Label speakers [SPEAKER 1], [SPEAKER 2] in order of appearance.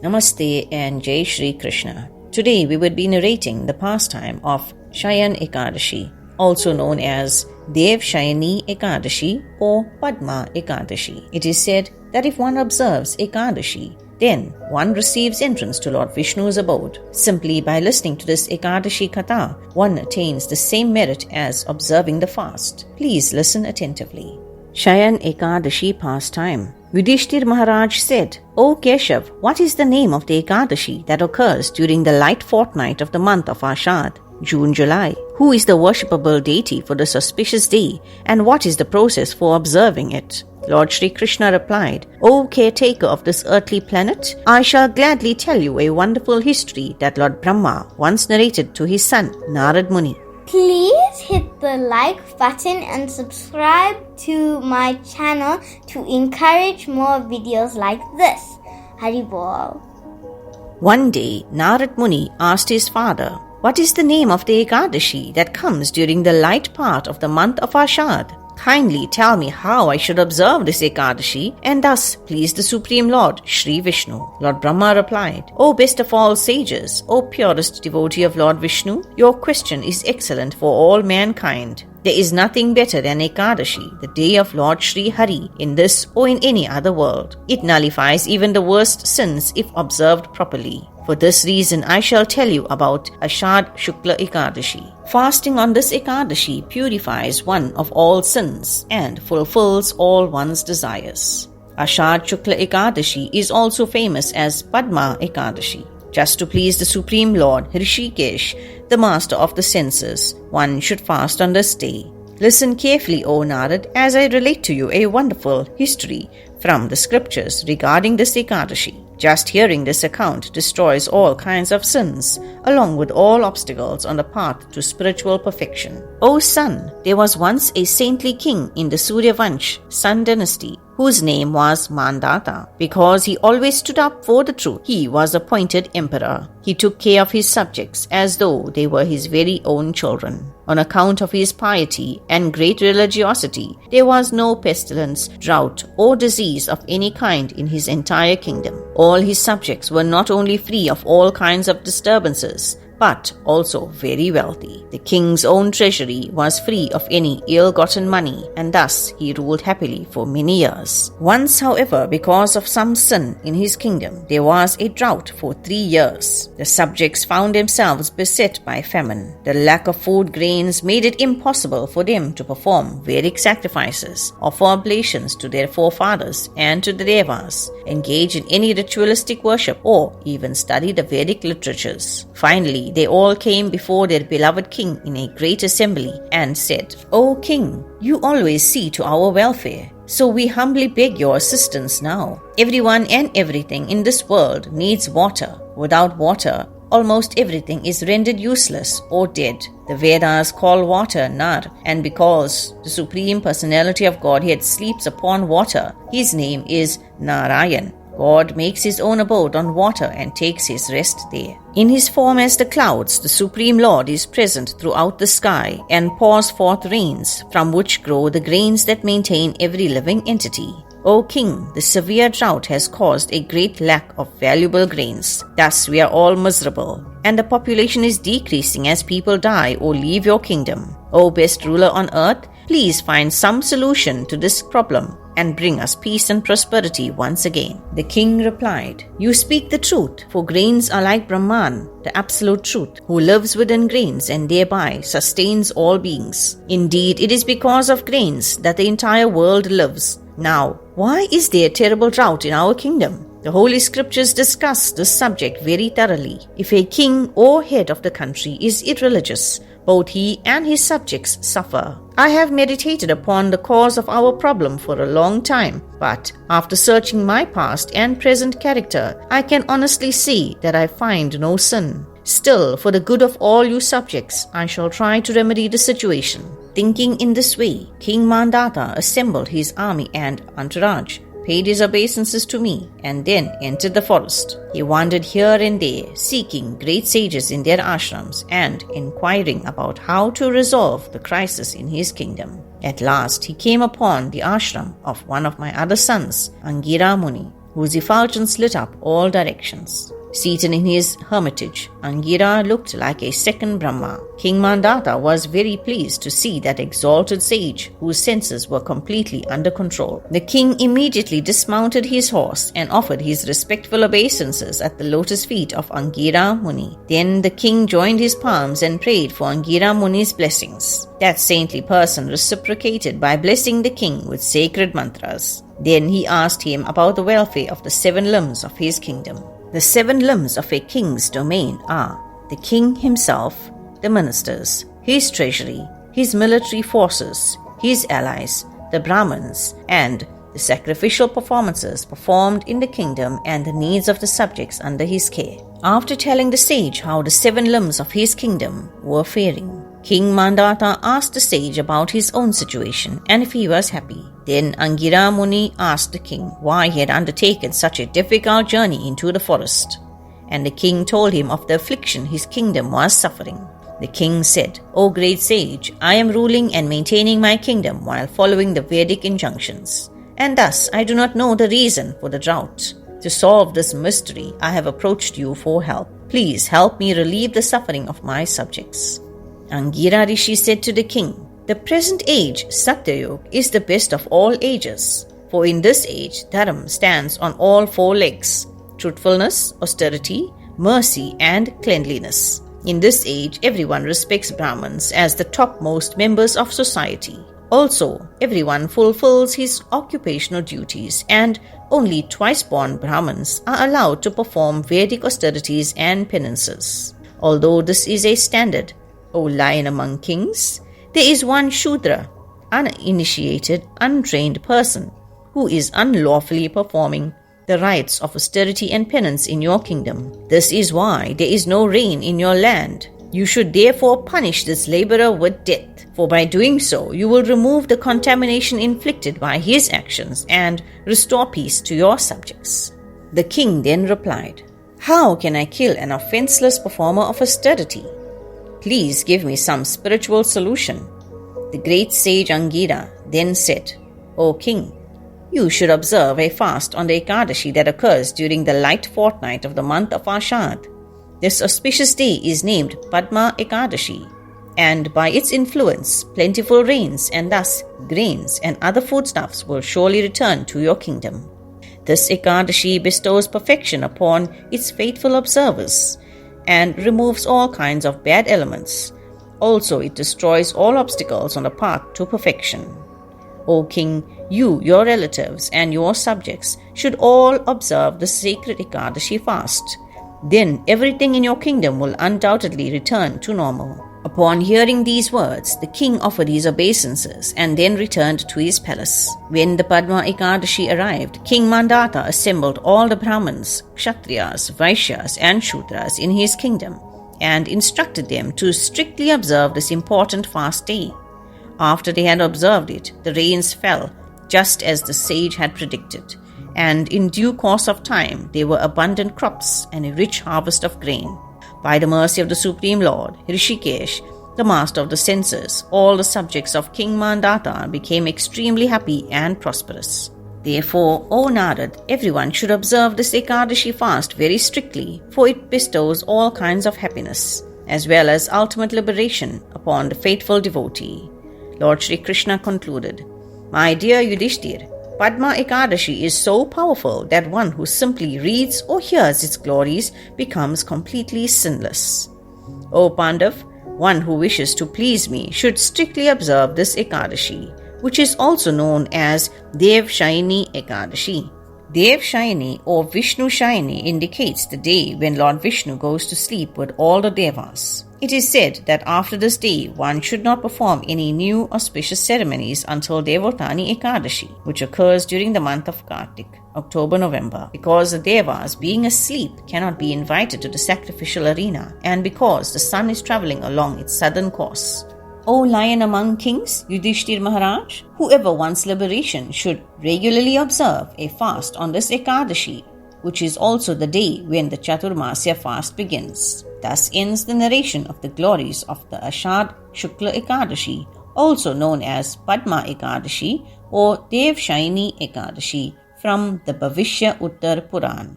[SPEAKER 1] Namaste and jaishreekrishna. Today we would be narrating the pastime of Shayan Ekadashi, also known as Devshayanee Ekadashi or Padma Ekadashi. It is said that if one observes Ekadashi, then one receives entrance to Lord Vishnu's abode. Simply by listening to this ekadashivratkatha, one attains the same merit as observing the fast. Please listen attentively. Shayan Ekadashi pastime. Yudhishthir Maharaj said, O Keshav, what is the name of the Ekadashi that occurs during the light fortnight of the month of Aashaadh, June-July? Who is the worshipable deity for this auspicious day, and what is the process for observing it? Lord Shri Krishna replied, O caretaker of this earthly planet, I shall gladly tell you a wonderful history that Lord Brahma once narrated to his son, Narad Muni.
[SPEAKER 2] Please hit the like button and subscribe to my channel to encourage more videos like this. Haribol.
[SPEAKER 1] One day, Narad Muni asked his father, What is the name of the Ekadashi that comes during the light part of the month of Aashaadh? Kindly tell me how I should observe this Ekadashi and thus please the Supreme Lord, Shri Vishnu. Lord Brahma replied, O best of all sages, O purest devotee of Lord Vishnu, your question is excellent for all mankind. There is nothing better than Ekadashi, the day of Lord Shri Hari, in this or in any other world. It nullifies even the worst sins if observed properly. For this reason, I shall tell you about Aashaadh Shukla Ekadashi. Fasting on this Ekadashi purifies one of all sins and fulfills all one's desires. Aashaadh Shukla Ekadashi is also famous as Padma Ekadashi. Just to please the Supreme Lord Hrishikesh, the master of the senses, one should fast on this day. Listen carefully, O Narad, as I relate to you a wonderful history from the scriptures regarding this Ekadashi. Just hearing this account destroys all kinds of sins, along with all obstacles on the path to spiritual perfection. O son, there was once a saintly king in the Suryavansh, Sun dynasty, whose name was Mandata. Because he always stood up for the truth, he was appointed emperor. He took care of his subjects as though they were his very own children. On account of his piety and great religiosity, there was no pestilence, drought, or disease of any kind in his entire kingdom. All his subjects were not only free of all kinds of disturbances, but also very wealthy. The king's own treasury was free of any ill-gotten money, and thus he ruled happily for many years. Once, however, because of some sin in his kingdom, there was a drought for 3 years. The subjects found themselves beset by famine. The lack of food grains made it impossible for them to perform Vedic sacrifices, offer oblations to their forefathers and to the Devas, engage in any ritualistic worship, or even study the Vedic literatures. Finally, they all came before their beloved king in a great assembly and said, O king, you always see to our welfare, so we humbly beg your assistance now. Everyone and everything in this world needs water. Without water, almost everything is rendered useless or dead. The Vedas call water Nar, and because the Supreme Personality of Godhead sleeps upon water, his name is Narayan. God makes his own abode on water and takes his rest there. In his form as the clouds, the Supreme Lord is present throughout the sky and pours forth rains, from which grow the grains that maintain every living entity. O king, the severe drought has caused a great lack of valuable grains. Thus we are all miserable, and the population is decreasing as people die or leave your kingdom. O best ruler on earth, please find some solution to this problem and bring us peace and prosperity once again. The king replied, You speak the truth, for grains are like Brahman, the absolute truth, who lives within grains and thereby sustains all beings. Indeed, it is because of grains that the entire world lives. Now, why is there terrible drought in our kingdom? The Holy Scriptures discuss this subject very thoroughly. If a king or head of the country is irreligious, both he and his subjects suffer. I have meditated upon the cause of our problem for a long time, but after searching my past and present character, I can honestly say that I find no sin. Still, for the good of all you subjects, I shall try to remedy the situation. Thinking in this way, King Mandata assembled his army and entourage, paid his obeisances to me, and then entered the forest. He wandered here and there, seeking great sages in their ashrams and inquiring about how to resolve the crisis in his kingdom. At last he came upon the ashram of one of my other sons, Angira Muni. whose effulgence lit up all directions. Seated in his hermitage, Angira looked like a second Brahma. King Mandata was very pleased to see that exalted sage whose senses were completely under control. The king immediately dismounted his horse and offered his respectful obeisances at the lotus feet of Angira Muni. Then the king joined his palms and prayed for Angira Muni's blessings. That saintly person reciprocated by blessing the king with sacred mantras. Then he asked him about the welfare of the 7 limbs of his kingdom. The 7 limbs of a king's domain are the king himself, the ministers, his treasury, his military forces, his allies, the Brahmins, and the sacrificial performances performed in the kingdom and the needs of the subjects under his care. After telling the sage how the 7 limbs of his kingdom were faring, King Mandata asked the sage about his own situation and if he was happy. Then Angira Muni asked the king why he had undertaken such a difficult journey into the forest. And the king told him of the affliction his kingdom was suffering. The king said, "O great sage, I am ruling and maintaining my kingdom while following the Vedic injunctions. And thus I do not know the reason for the drought. To solve this mystery, I have approached you for help. Please help me relieve the suffering of my subjects." Angira Rishi said to the king, "The present age, Satyayug, is the best of all ages. For in this age, Dharam stands on all 4 legs: truthfulness, austerity, mercy, and cleanliness. In this age, everyone respects Brahmins as the topmost members of society. Also, everyone fulfills his occupational duties, and only twice-born Brahmins are allowed to perform Vedic austerities and penances. Although this is a standard, O lion among kings, there is one Shudra, uninitiated, untrained person, who is unlawfully performing the rites of austerity and penance in your kingdom. This is why there is no rain in your land. You should therefore punish this laborer with death, for by doing so you will remove the contamination inflicted by his actions and restore peace to your subjects." The king then replied, "How can I kill an offenseless performer of austerity? Please give me some spiritual solution." The great sage Angira then said, "O king, you should observe a fast on the Ekadashi that occurs during the light fortnight of the month of Aashaadh. This auspicious day is named Padma Ekadashi, and by its influence, plentiful rains and thus grains and other foodstuffs will surely return to your kingdom. This Ekadashi bestows perfection upon its faithful observers and removes all kinds of bad elements. Also, it destroys all obstacles on the path to perfection. O king, you, your relatives, and your subjects should all observe the sacred Ekadashi fast. Then everything in your kingdom will undoubtedly return to normal." Upon hearing these words, the king offered his obeisances and then returned to his palace. When the Padma Ekadashi arrived, King Mandata assembled all the Brahmins, Kshatriyas, Vaishyas, and Shudras in his kingdom and instructed them to strictly observe this important fast day. After they had observed it, the rains fell, just as the sage had predicted, and in due course of time there were abundant crops and a rich harvest of grain. By the mercy of the Supreme Lord, Hrishikesh, the master of the senses, all the subjects of King Mandata became extremely happy and prosperous. Therefore, O Narad, everyone should observe this Ekadashi fast very strictly, for it bestows all kinds of happiness, as well as ultimate liberation upon the faithful devotee. Lord Krishna concluded, "My dear Yudhishthir, Padma Ekadashi is so powerful that one who simply reads or hears its glories becomes completely sinless. O Pandav, one who wishes to please me should strictly observe this Ekadashi, which is also known as Devshayanee Ekadashi. Devshayani or Vishnu Shayani indicates the day when Lord Vishnu goes to sleep with all the Devas. It is said that after this day, one should not perform any new auspicious ceremonies until Devatani Ekadashi, which occurs during the month of Kartik, October-November, because the Devas, being asleep, cannot be invited to the sacrificial arena, and because the sun is travelling along its southern course. O lion among kings, Yudhishthir Maharaj, whoever wants liberation should regularly observe a fast on this Ekadashi, which is also the day when the Chaturmasya fast begins. Thus ends the narration of the glories of the Aashaadh Shukla Ekadashi, also known as Padma Ekadashi or Devshayanee Ekadashi, from the Bhavishya Uttar Puran.